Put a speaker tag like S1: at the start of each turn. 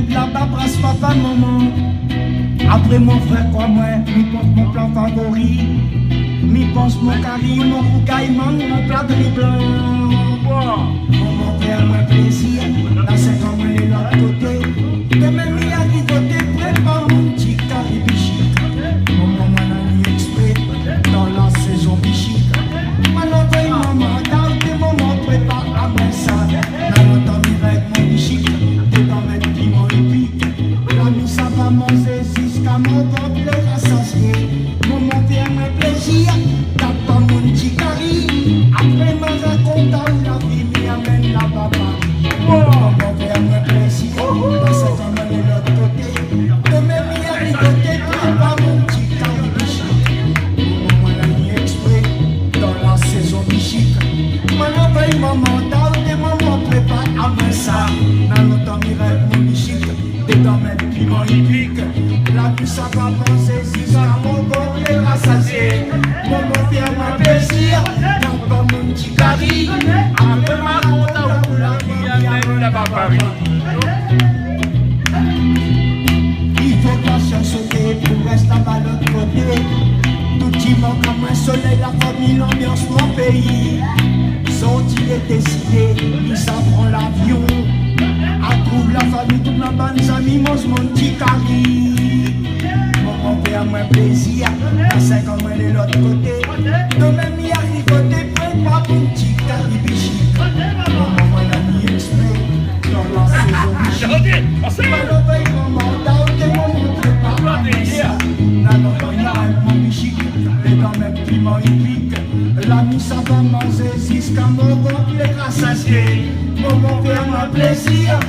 S1: là-bas, brasse papa, maman. Après mon frère, quoi, moi, mi pense mon plan favori. Mi pense mon carré, mon roucaillement, mon plat de riz blanc. Maman fait à moi plaisir, là c'est comme moi de l'autre côté. De même, il y a rigoté, prépare mon petit carré bichique. Maman m'a mis exprès dans la saison bichique. Maman fait maman, dans tes moments, prépare à moi ça. Maman t'en mis avec mon bichique, t'es dans mes piments épiques. La nuit ça va manger jusqu'à mon ventre les rassasier. Maman fait à moi plaisir, t'as pas mon petit carré. Après ma raconte la vie m'y amène la papa. Maman fait à moi plaisir, dans cette maman de l'autre côté. De même il y a rigoté, prépare mon petit carré bichique. Maman l'a mis exprès dans la saison bichique. Maman veille maman, dans des moments prépare à moi ça. Dans longtemps il rêve mon bichique, des dans mes piments épiques. La vie ça va penser jusqu'à mon ventre les rassasier. Maman fait à moi plaisir, dans pas mon petit carré. Après ma raconte la vie amène la barbarie. Il faut que la chance sauter pour rester à l'autre côté. Tout qui manque comme un soleil, la famille, l'ambiance, mon pays. Sont-ils décidés, ils s'apprend l'avion. Approuve la famille, toute ma bande d'amis, mange mon petit carré. Maman fait à moi plaisir, la 5 ans de l'autre côté. De même, il y a rigoté, prépare mon petit carré bichique. Maman m'a mis exprès dans la saison bichique. Maman veille maman, dans tes moments, prépare à moi ça. La longtemps, il y a mon bichique, les dans mes piments épiques. La nuit, ça va manger jusqu'à mon ventre les rassasier. Maman fait à moi plaisir.